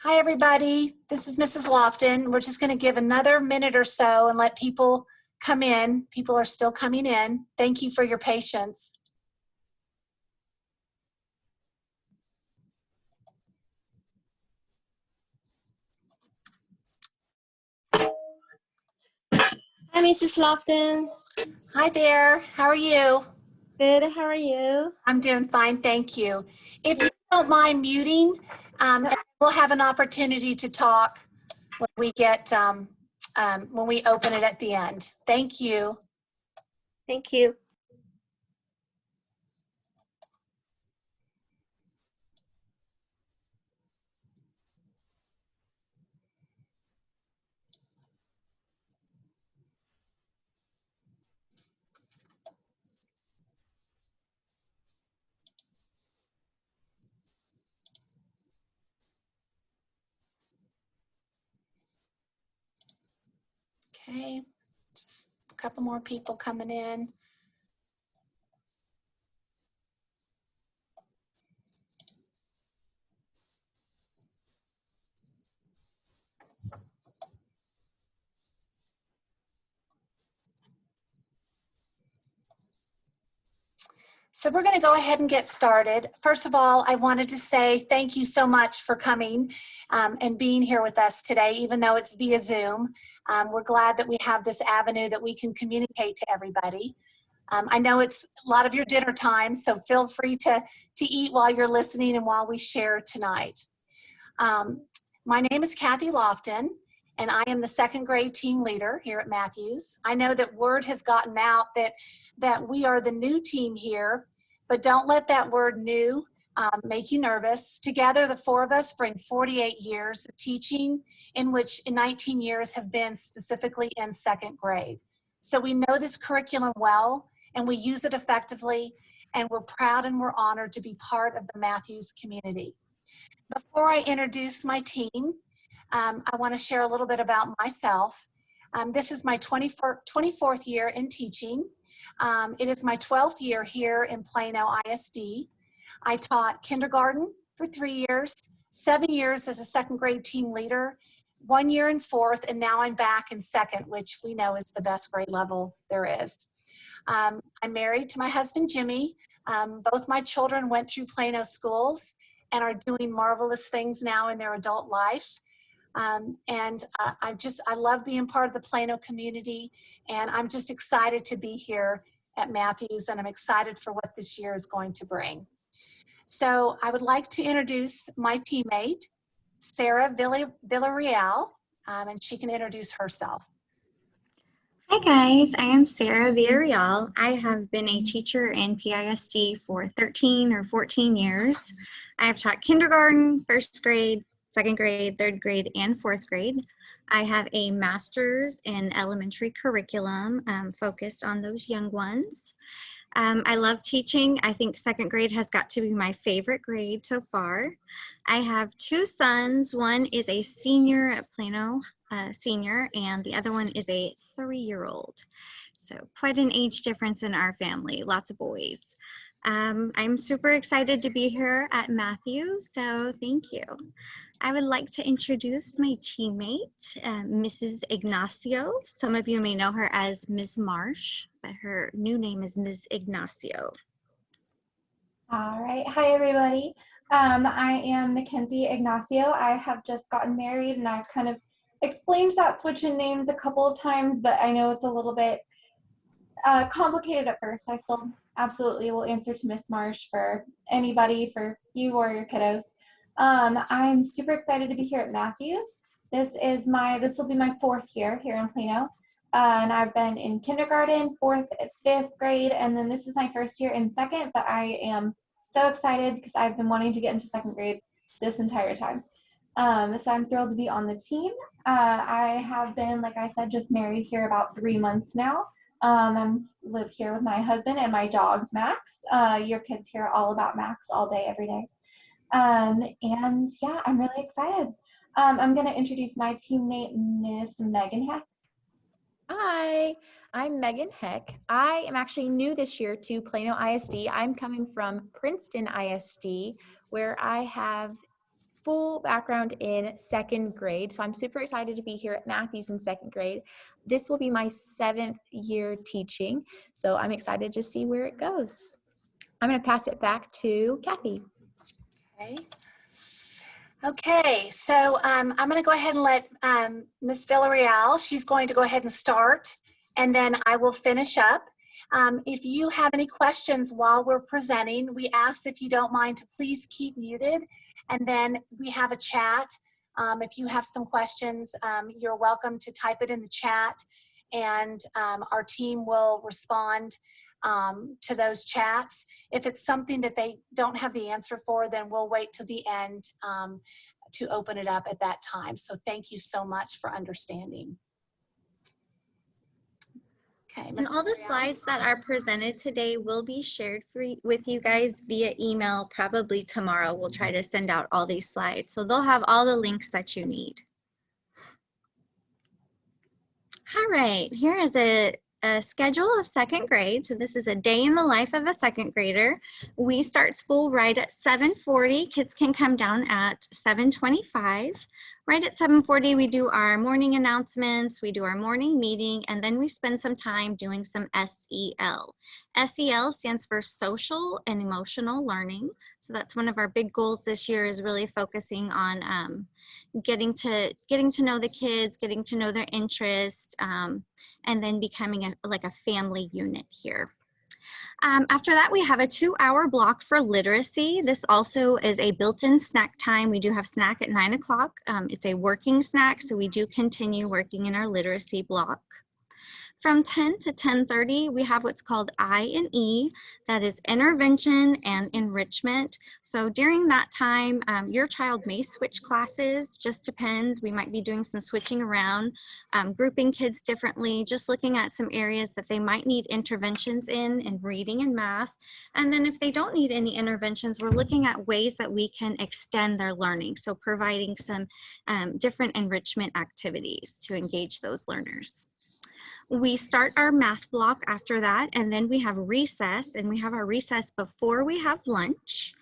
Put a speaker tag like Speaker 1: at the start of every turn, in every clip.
Speaker 1: Hi, everybody. This is Mrs. Lofton. We're just going to give another minute or so and let people come in. People are still coming in. Thank you for your patience.
Speaker 2: Hi, Mrs. Lofton.
Speaker 1: Hi there. How are you?
Speaker 2: Good. How are you?
Speaker 1: I'm doing fine. Thank you. If you don't mind muting, we'll have an opportunity to talk when we get when we open it at the end. Thank you.
Speaker 2: Thank you.
Speaker 1: Okay, just a couple more people coming in. So we're going to go ahead and get started. First of all, I wanted to say thank you so much for coming and being here with us today, even though it's via Zoom. We're glad that we have this avenue that we can communicate to everybody. I know it's a lot of your dinner time, so feel free to eat while you're listening and while we share tonight. My name is Kathy Lofton, and I am the second grade team leader here at Matthews. I know that word has gotten out that we are the new team here, but don't let that word new make you nervous. Together, the four of us bring 48 years of teaching, in which 19 years have been specifically in second grade. So we know this curriculum well, and we use it effectively, and we're proud and we're honored to be part of the Matthews community. Before I introduce my team, I want to share a little bit about myself. This is my 24th year in teaching. It is my 12th year here in Plano ISD. I taught kindergarten for 3 years, 7 years as a second grade team leader, 1 year in fourth, and now I'm back in second, which we know is the best grade level there is. I'm married to my husband, Jimmy. Both my children went through Plano schools and are doing marvelous things now in their adult life. I love being part of the Plano community, and I'm just excited to be here at Matthews, and I'm excited for what this year is going to bring. So I would like to introduce my teammate, Sarah Villarreal, and she can introduce herself.
Speaker 3: Hi guys, I am Sarah Villarreal. I have been a teacher in PISD for 13 or 14 years. I have taught kindergarten, first grade, second grade, third grade, and fourth grade. I have a master's in elementary curriculum focused on those young ones. I love teaching. I think second grade has got to be my favorite grade so far. I have two sons. One is a senior at Plano, senior, and the other one is a 3-year-old. So quite an age difference in our family, lots of boys. I'm super excited to be here at Matthews, so thank you. I would like to introduce my teammate, Mrs. Ignacio. Some of you may know her as Ms. Marsh, but her new name is Ms. Ignacio.
Speaker 4: All right, hi everybody. I am Mackenzie Ignacio. I have just gotten married and I've kind of explained that switch in names a couple of times, but I know it's a little bit complicated at first. I still absolutely will answer to Miss Marsh for anybody, for you or your kiddos. I'm super excited to be here at Matthews. This will be my 4th year here in Plano. And I've been in kindergarten, 4th, 5th grade, and then this is my 1st year in second, but I am so excited because I've been wanting to get into second grade this entire time. So I'm thrilled to be on the team. I have been, like I said, just married here about 3 months now. I live here with my husband and my dog, Max. Your kids hear all about Max all day, every day. And yeah, I'm really excited. I'm going to introduce my teammate, Miss Megan Heck.
Speaker 5: Hi, I'm Megan Heck. I am actually new this year to Plano ISD. I'm coming from Princeton ISD, where I have full background in second grade. So I'm super excited to be here at Matthews in second grade. This will be my 7th year teaching. So I'm excited to see where it goes. I'm going to pass it back to Kathy.
Speaker 1: Okay. Okay, so I'm going to go ahead and let Ms. Villarreal, she's going to go ahead and start, and then I will finish up. If you have any questions while we're presenting, we ask if you don't mind to please keep muted, and then we have a chat. If you have some questions, you're welcome to type it in the chat, and our team will respond to those chats. If it's something that they don't have the answer for, then we'll wait till the end to open it up at that time. So thank you so much for understanding. Okay,
Speaker 3: And
Speaker 1: Ms.
Speaker 3: all the
Speaker 1: Villarreal.
Speaker 3: slides that are presented today will be shared with you guys via email probably tomorrow. We'll try to send out all these slides. So they'll have all the links that you need. All right, here is a schedule of second grade. So this is a day in the life of a second grader. We start school right at 7:40. Kids can come down at 7:25. Right at 7:40, we do our morning announcements, we do our morning meeting, and then we spend some time doing some SEL. SEL stands for social and emotional learning. So that's one of our big goals this year, is really focusing on getting to know the kids, getting to know their interests, and then becoming like a family unit here. After that, we have a 2-hour block for literacy. This also is a built-in snack time. We do have snack at 9 o'clock. It's a working snack, so we do continue working in our literacy block. From 10 to 10:30, we have what's called I&E, that is intervention and enrichment. So during that time, your child may switch classes, just depends. We might be doing some switching around, grouping kids differently, just looking at some areas that they might need interventions in reading and math. And then if they don't need any interventions, we're looking at ways that we can extend their learning. So providing some different enrichment activities to engage those learners. We start our math block after that, and then we have recess, and we have our recess before we have lunch.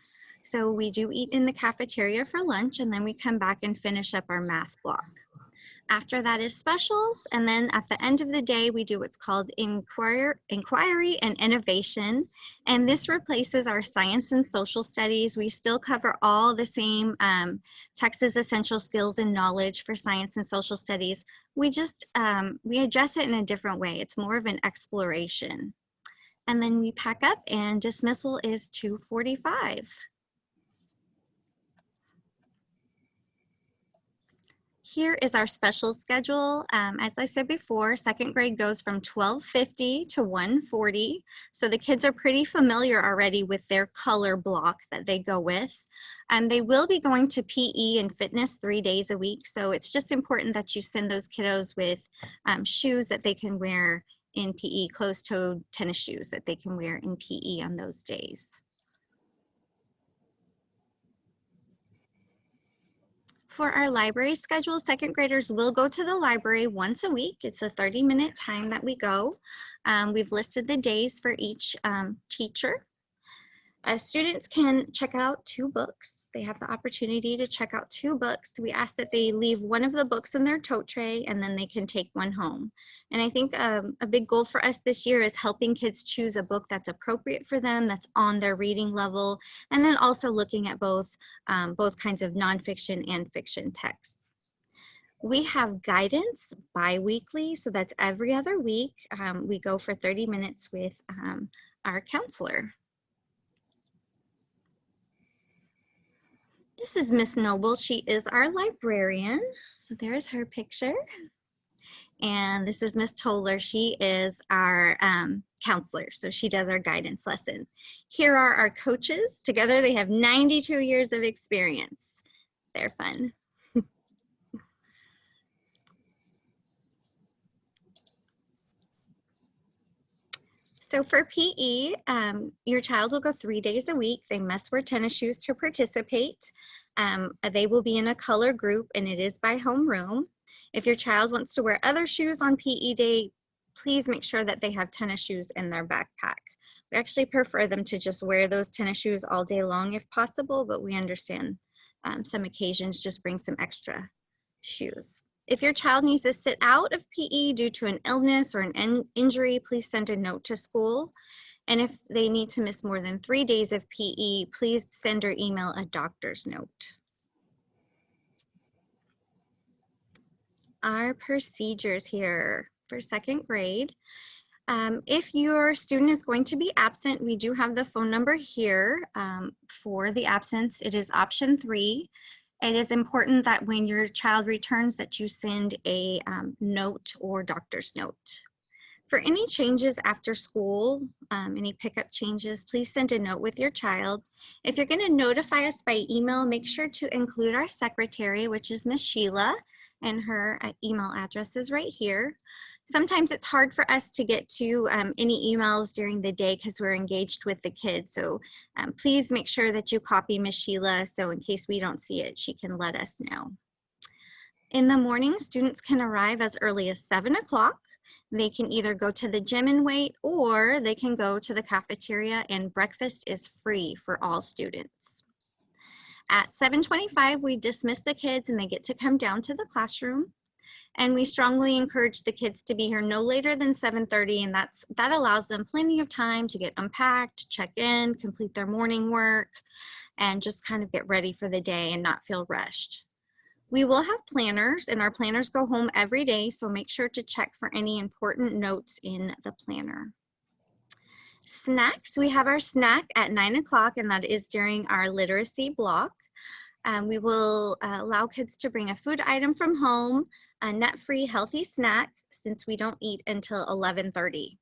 Speaker 3: So we do eat in the cafeteria for lunch, and then we come back and finish up our math block. After that is specials, and then at the end of the day, we do what's called inquiry and innovation, and this replaces our science and social studies. We still cover all the same Texas essential skills and knowledge for science and social studies. We just, we address it in a different way. It's more of an exploration. And then we pack up, and dismissal is 2:45. Here is our special schedule. As I said before, second grade goes from 12:50 to 1:40. So the kids are pretty familiar already with their color block that they go with. They will be going to PE and fitness 3 days a week. So it's just important that you send those kiddos with shoes that they can wear in PE, closed-toed tennis shoes that they can wear in PE on those days. For our library schedule, second graders will go to the library once a week. It's a 30-minute time that we go. We've listed the days for each teacher. Students can check out 2 books. They have the opportunity to check out 2 books. We ask that they leave one of the books in their tote tray, and then they can take one home. And I think a big goal for us this year is helping kids choose a book that's appropriate for them, that's on their reading level, and then also looking at both kinds of nonfiction and fiction texts. We have guidance bi-weekly, so that's every other week. We go for 30 minutes with our counselor. This is Miss Noble. She is our librarian. So there's her picture. And this is Miss Toller. She is our counselor. So she does our guidance lessons. Here are our coaches. Together they have 92 years of experience. They're fun. So for PE, your child will go 3 days a week. They must wear tennis shoes to participate. They will be in a color group, and it is by homeroom. If your child wants to wear other shoes on PE day, please make sure that they have tennis shoes in their backpack. We actually prefer them to just wear those tennis shoes all day long if possible, but we understand some occasions, just bring some extra shoes. If your child needs to sit out of PE due to an illness or an injury, please send a note to school. And if they need to miss more than 3 days of PE, please send or email a doctor's note. Our procedures here for 2nd grade. If your student is going to be absent, we do have the phone number here for the absence. It is option 3. It is important that when your child returns that you send a note or doctor's note. For any changes after school, any pickup changes, please send a note with your child. If you're going to notify us by email, make sure to include our secretary, which is Miss Sheila, and her email address is right here. Sometimes it's hard for us to get to any emails during the day because we're engaged with the kids. So please make sure that you copy Miss Sheila, so in case we don't see it, she can let us know. In the morning, students can arrive as early as 7 o'clock. They can either go to the gym and wait, or they can go to the cafeteria, and breakfast is free for all students. At 7:25, we dismiss the kids and they get to come down to the classroom. And we strongly encourage the kids to be here no later than 7:30, and that allows them plenty of time to get unpacked, check in, complete their morning work, and just kind of get ready for the day and not feel rushed. We will have planners, and our planners go home every day, so make sure to check for any important notes in the planner. Snacks, we have our snack at 9 o'clock, and that is during our literacy block. We will allow kids to bring a food item from home, a nut-free healthy snack, since we don't eat until 11:30.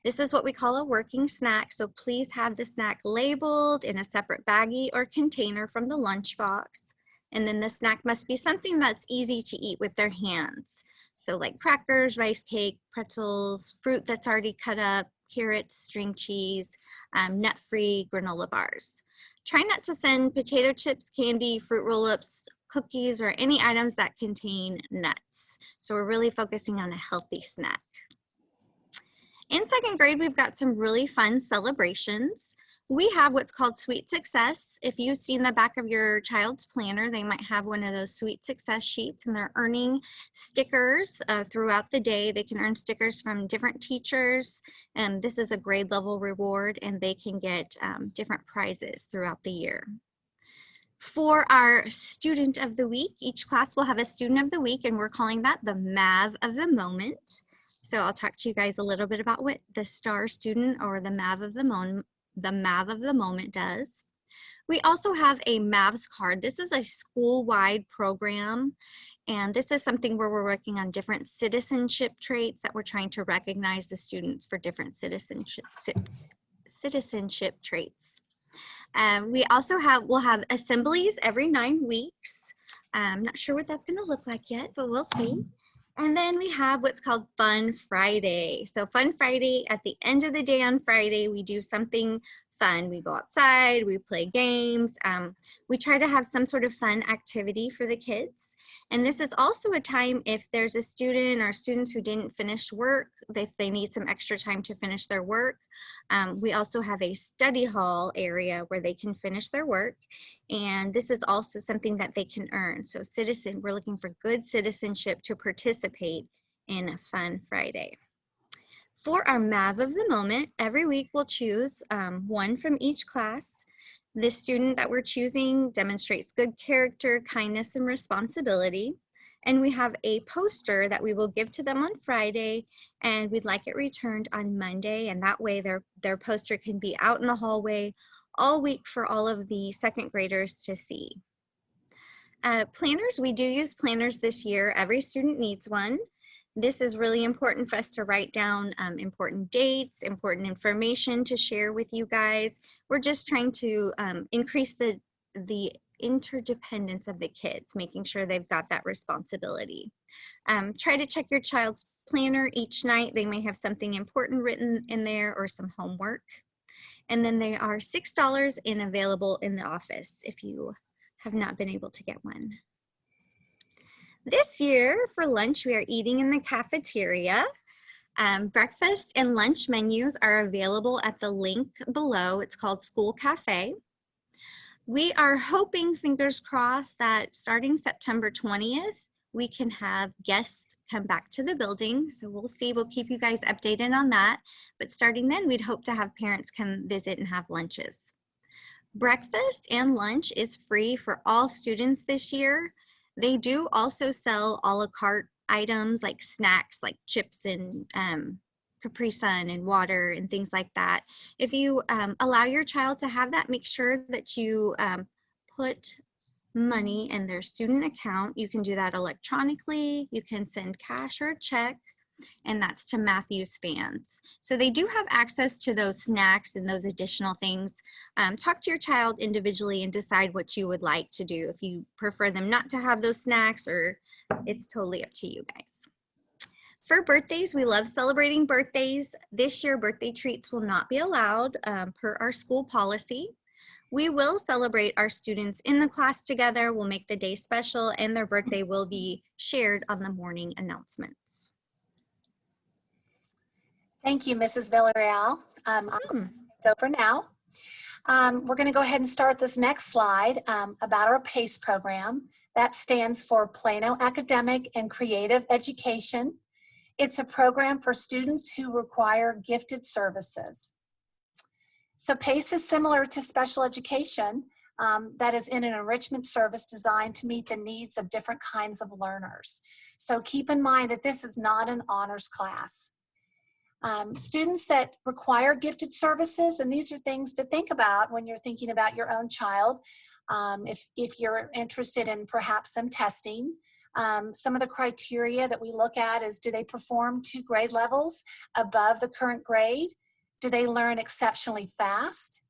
Speaker 3: This is what we call a working snack, so please have the snack labeled in a separate baggie or container from the lunchbox. And then the snack must be something that's easy to eat with their hands. So like crackers, rice cake, pretzels, fruit that's already cut up, carrots, string cheese, nut-free granola bars. Try not to send potato chips, candy, fruit roll-ups, cookies, or any items that contain nuts. So we're really focusing on a healthy snack. In 2nd grade, we've got some really fun celebrations. We have what's called Sweet Success. If you've seen the back of your child's planner, they might have one of those Sweet Success sheets, and they're earning stickers throughout the day. They can earn stickers from different teachers, and this is a grade level reward, and they can get different prizes throughout the year. For our Student of the Week, each class will have a Student of the Week, and we're calling that the MAV of the Moment. So I'll talk to you guys a little bit about what the STAR student or the MAV of the moment does. We also have a MAVs card. This is a school-wide program, and this is something where we're working on different citizenship traits that we're trying to recognize the students for different citizenship traits. We'll have assemblies every 9 weeks. I'm not sure what that's going to look like yet, but we'll see. And then we have what's called Fun Friday. So Fun Friday, at the end of the day on Friday, we do something fun. We go outside, we play games. We try to have some sort of fun activity for the kids. And this is also a time if there's a student or students who didn't finish work, if they need some extra time to finish their work. We also have a study hall area where they can finish their work. And this is also something that they can earn. So we're looking for good citizenship to participate in a Fun Friday. For our MAV of the moment, every week we'll choose one from each class. This student that we're choosing demonstrates good character, kindness, and responsibility. And we have a poster that we will give to them on Friday, and we'd like it returned on Monday. And that way their poster can be out in the hallway all week for all of the 2nd graders to see. Planners, we do use planners this year. Every student needs one. This is really important for us to write down important dates, important information to share with you guys. We're just trying to increase the interdependence of the kids, making sure they've got that responsibility. Try to check your child's planner each night. They may have something important written in there or some homework. And then they are $6 and available in the office if you have not been able to get one. This year for lunch, we are eating in the cafeteria. Breakfast and lunch menus are available at the link below. It's called School Cafe. We are hoping, fingers crossed, that starting September 20th, we can have guests come back to the building. So we'll see, we'll keep you guys updated on that. But starting then, we'd hope to have parents come visit and have lunches. Breakfast and lunch is free for all students this year. They do also sell a la carte items like snacks, like chips and Capri Sun and water and things like that. If you allow your child to have that, make sure that you put money in their student account. You can do that electronically. You can send cash or a check, and that's to Matthews fans. So they do have access to those snacks and those additional things. Talk to your child individually and decide what you would like to do. If you prefer them not to have those snacks, or it's totally up to you guys. For birthdays, we love celebrating birthdays. This year, birthday treats will not be allowed per our school policy. We will celebrate our students in the class together. We'll make the day special, and their birthday will be shared on the morning announcements.
Speaker 1: Thank you, Mrs. Villarreal. I'll go for now. We're going to go ahead and start this next slide about our PACE program. That stands for Plano Academic and Creative Education. It's a program for students who require gifted services. So PACE is similar to special education that is in an enrichment service designed to meet the needs of different kinds of learners. So keep in mind that this is not an honors class. Students that require gifted services, and these are things to think about when you're thinking about your own child, if you're interested in perhaps them testing. Some of the criteria that we look at is, do they perform 2 grade levels above the current grade? Do they learn exceptionally fast?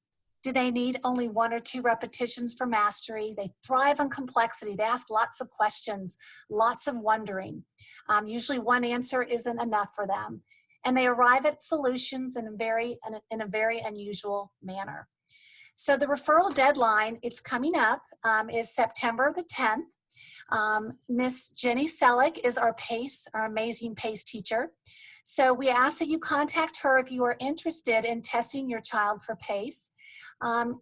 Speaker 1: Do they need only 1 or 2 repetitions for mastery? They thrive on complexity. They ask lots of questions, lots of wondering. Usually one answer isn't enough for them. And they arrive at solutions in a very unusual manner. So the referral deadline, it's coming up, is September the 10th. Miss Jenny Selleck is our PACE, our amazing PACE teacher. So we ask that you contact her if you are interested in testing your child for PACE.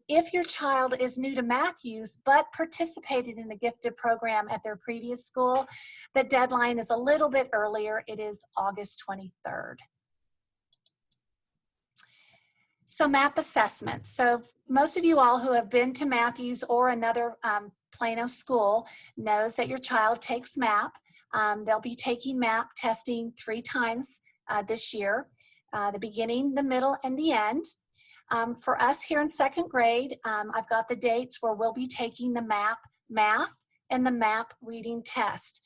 Speaker 1: If your child is new to Matthews but participated in the gifted program at their previous school, the deadline is a little bit earlier. It is August 23rd. So MAP assessment. So most of you all who have been to Matthews or another Plano school knows that your child takes MAP. They'll be taking MAP testing 3 times this year, the beginning, the middle, and the end. For us here in 2nd grade, I've got the dates where we'll be taking the MAP math and the MAP reading test.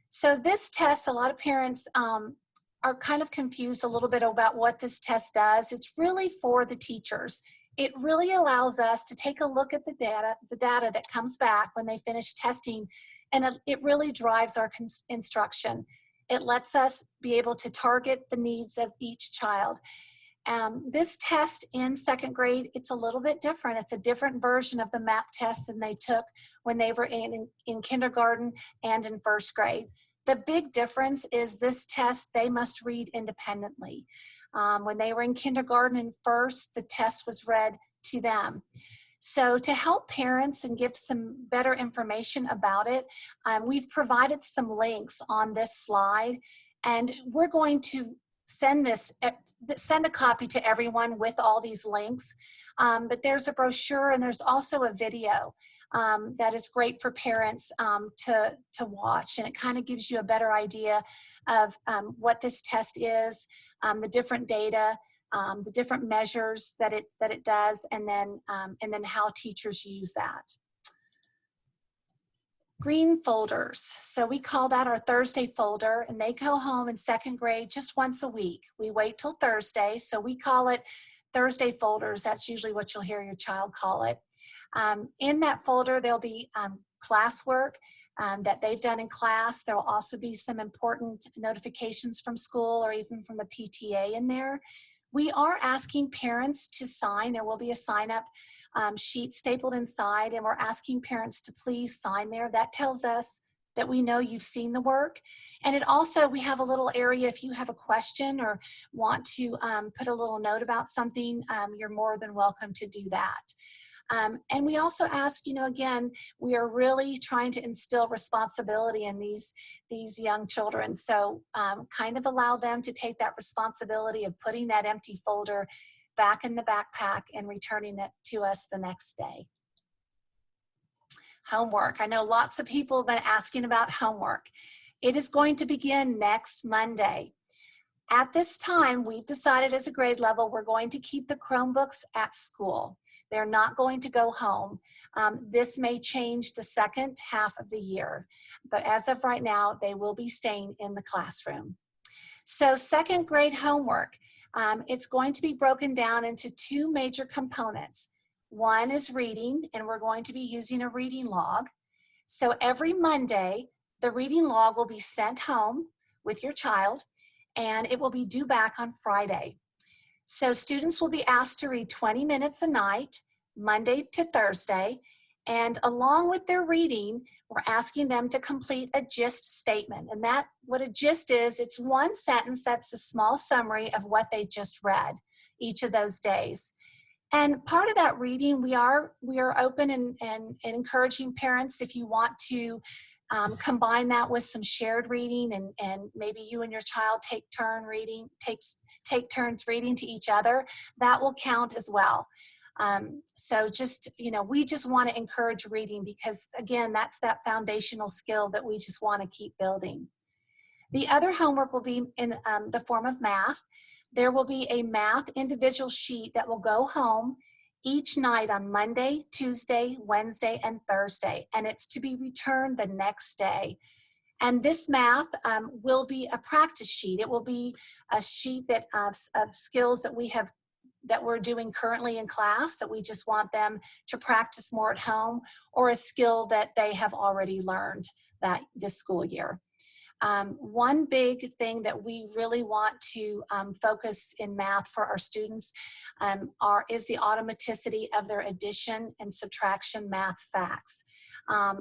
Speaker 1: So this test, a lot of parents are kind of confused a little bit about what this test does. It's really for the teachers. It really allows us to take a look at the data that comes back when they finish testing, and it really drives our instruction. It lets us be able to target the needs of each child. This test in 2nd grade, it's a little bit different. It's a different version of the MAP test than they took when they were in kindergarten and in 1st grade. The big difference is this test, they must read independently. When they were in kindergarten and 1st, the test was read to them. So to help parents and give some better information about it, we've provided some links on this slide, and we're going to send a copy to everyone with all these links. But there's a brochure and there's also a video that is great for parents to watch, and it kind of gives you a better idea of what this test is, the different data, the different measures that it does, and then how teachers use that. Green folders. So we call that our Thursday folder, and they go home in 2nd grade just once a week. We wait till Thursday, so we call it Thursday folders. That's usually what you'll hear your child call it. In that folder, there'll be classwork that they've done in class. There will also be some important notifications from school or even from the PTA in there. We are asking parents to sign. There will be a sign-up sheet stapled inside, and we're asking parents to please sign there. That tells us that we know you've seen the work. And it also, we have a little area if you have a question or want to put a little note about something, you're more than welcome to do that. And we also ask, again, we are really trying to instill responsibility in these young children. So kind of allow them to take that responsibility of putting that empty folder back in the backpack and returning it to us the next day. Homework. I know lots of people have been asking about homework. It is going to begin next Monday. At this time, we've decided as a grade level, we're going to keep the Chromebooks at school. They're not going to go home. This may change the second half of the year, but as of right now, they will be staying in the classroom. So second grade homework, it's going to be broken down into two major components. One is reading, and we're going to be using a reading log. So every Monday, the reading log will be sent home with your child, and it will be due back on Friday. So students will be asked to read 20 minutes a night, Monday to Thursday, and along with their reading, we're asking them to complete a gist statement. And that, what a gist is, it's one sentence that's a small summary of what they just read each of those days. And part of that reading, we are open and encouraging parents, if you want to combine that with some shared reading, and maybe you and your child take turns reading to each other, that will count as well. So just, we just want to encourage reading because, again, that's that foundational skill that we just want to keep building. The other homework will be in the form of math. There will be a math individual sheet that will go home each night on Monday, Tuesday, Wednesday, and Thursday, and it's to be returned the next day. And this math will be a practice sheet. It will be a sheet that of skills that we're doing currently in class that we just want them to practice more at home, or a skill that they have already learned this school year. One big thing that we really want to focus in math for our students is the automaticity of their addition and subtraction math facts.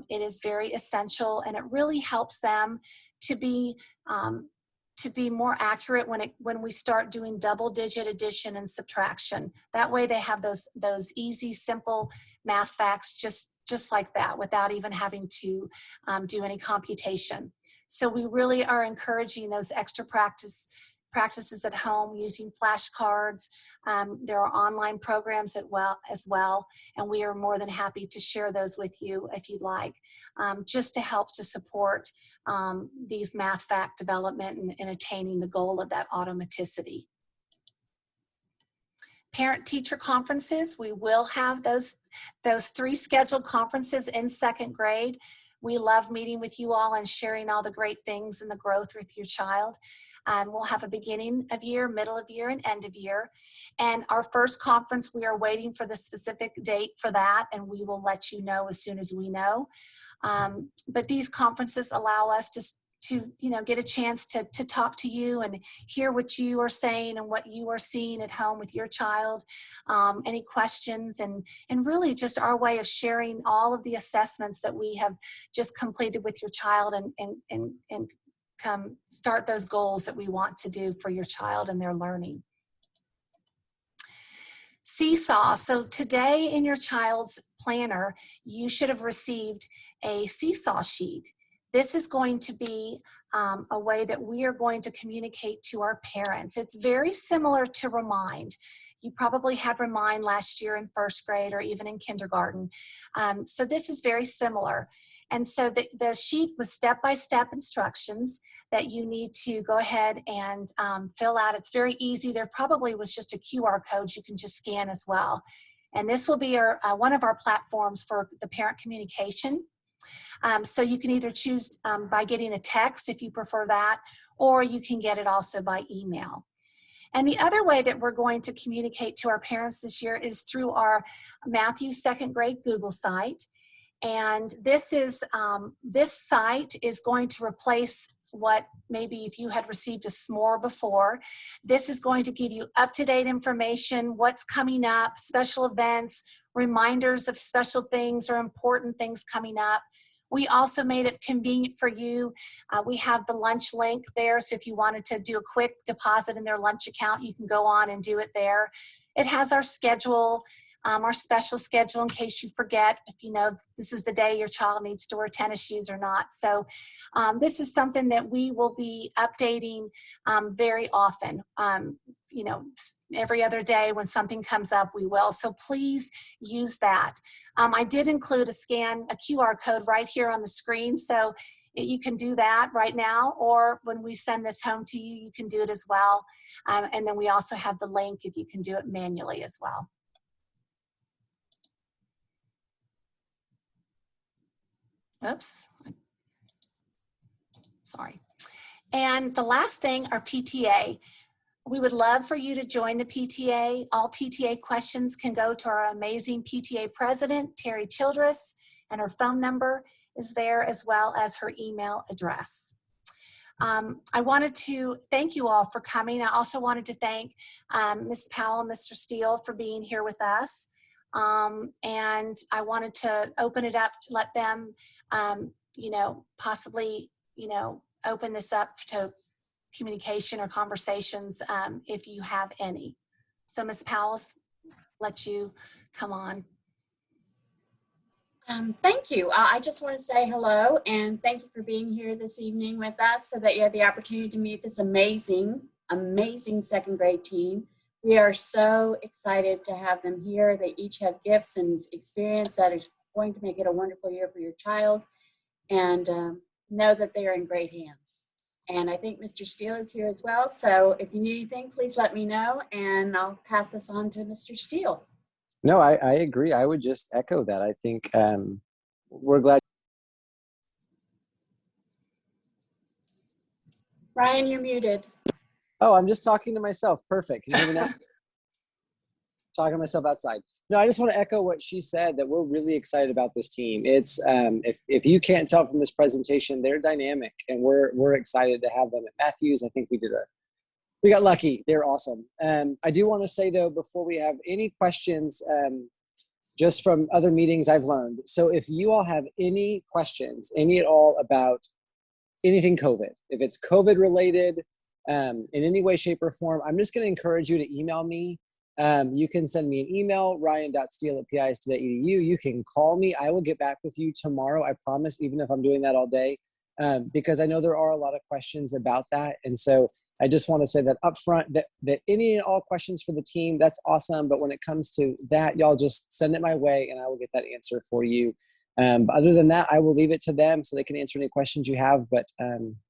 Speaker 1: It is very essential, and it really helps them to be more accurate when we start doing double-digit addition and subtraction. That way they have those easy, simple math facts just like that, without even having to do any computation. So we really are encouraging those extra practices at home using flashcards. There are online programs as well, and we are more than happy to share those with you if you'd like, just to help to support these math fact development and attaining the goal of that automaticity. Parent-teacher conferences, we will have those 3 scheduled conferences in second grade. We love meeting with you all and sharing all the great things and the growth with your child. We'll have a beginning of year, middle of year, and end of year. And our first conference, we are waiting for the specific date for that, and we will let you know as soon as we know. But these conferences allow us to get a chance to talk to you and hear what you are saying and what you are seeing at home with your child, any questions, and really just our way of sharing all of the assessments that we have just completed with your child, and start those goals that we want to do for your child and their learning. Seesaw. So today in your child's planner, you should have received a seesaw sheet. This is going to be a way that we are going to communicate to our parents. It's very similar to Remind. You probably had Remind last year in first grade or even in kindergarten. So this is very similar. And so the sheet was step-by-step instructions that you need to go ahead and fill out. It's very easy. There probably was just a QR code you can just scan as well. And this will be one of our platforms for the parent communication. So you can either choose by getting a text if you prefer that, or you can get it also by email. And the other way that we're going to communicate to our parents this year is through our Matthews second grade Google site. And this site is going to replace what maybe if you had received a SMORE before. This is going to give you up-to-date information, what's coming up, special events, reminders of special things or important things coming up. We also made it convenient for you. We have the lunch link there, so if you wanted to do a quick deposit in their lunch account, you can go on and do it there. It has our schedule. our special schedule in case you forget if you know this is the day your child needs to wear tennis shoes or not. So this is something that we will be updating very often. You know, every other day when something comes up, we will. So please use that. I did include a QR code right here on the screen. So you can do that right now, or when we send this home to you, you can do it as well. And then we also have the link if you can do it manually as well. Oops. Sorry. And the last thing, our PTA. We would love for you to join the PTA. All PTA questions can go to our amazing PTA president, Terry Childress, and her phone number is there as well as her email address. I wanted to thank you all for coming. I also wanted to thank Ms. Powell and Mr. Steele for being here with us. And I wanted to open it up to let them, you know, possibly, you know, open this up to communication or conversations if you have any. So Ms. Powell, let you come on.
Speaker 6: Thank you. I just want to say hello and thank you for being here this evening with us so that you had the opportunity to meet this amazing second grade team. We are so excited to have them here. They each have gifts and experience that is going to make it a wonderful year for your child, and know that they are in great hands. And I think Mr. Steele is here as well. So if you need anything, please let me know and I'll pass this on to Mr. Steele.
Speaker 7: No, I agree. I would just echo that. I think we're glad.
Speaker 6: Ryan, you're muted.
Speaker 7: Oh, I'm just talking to myself. Perfect. Can you hear me now? Talking to myself outside. No, I just want to echo what she said, that we're really excited about this team. It's if you can't tell from this presentation, they're dynamic, and we're excited to have them at Matthews. I think we got lucky. They're awesome. I do want to say though, before we have any questions, just from other meetings I've learned. So if you all have any questions, any at all about anything COVID, if it's COVID related in any way, shape or form, I'm just going to encourage you to email me. You can send me an email, ryan.steele@pist.edu. You can call me. I will get back with you tomorrow. I promise, even if I'm doing that all day, because I know there are a lot of questions about that. And so I just want to say that up front, that any and all questions for the team, that's awesome. But when it comes to that, y'all just send it my way and I will get that answer for you. But other than that, I will leave it to them so they can answer any questions you have. But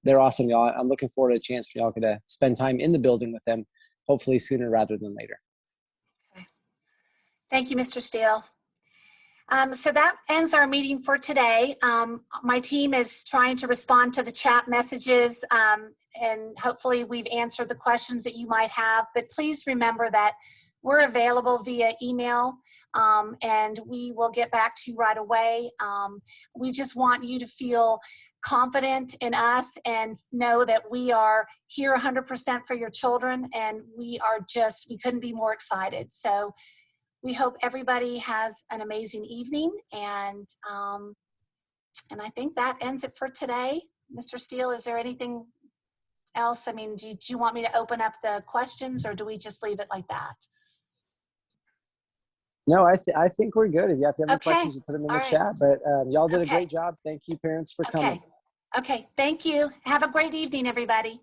Speaker 7: they're awesome, y'all. I'm looking forward to a chance for y'all to spend time in the building with them, hopefully sooner rather than later.
Speaker 1: Thank you, Mr. Steele. So that ends our meeting for today. My team is trying to respond to the chat messages, and hopefully we've answered the questions that you might have. But please remember that we're available via email, and we will get back to you right away. We just want you to feel confident in us and know that we are here 100% for your children, and we couldn't be more excited. So we hope everybody has an amazing evening, and I think that ends it for today. Mr. Steele, is there anything else? I mean, do you want me to open up the questions, or do we just leave it like that?
Speaker 7: No, I think we're good. If you have any
Speaker 1: Okay.
Speaker 7: questions, you put them in
Speaker 1: All
Speaker 7: the
Speaker 1: right.
Speaker 7: chat. But y'all did a
Speaker 1: Okay.
Speaker 7: great job. Thank you, parents, for coming.
Speaker 1: Okay, thank you. Have a great evening, everybody.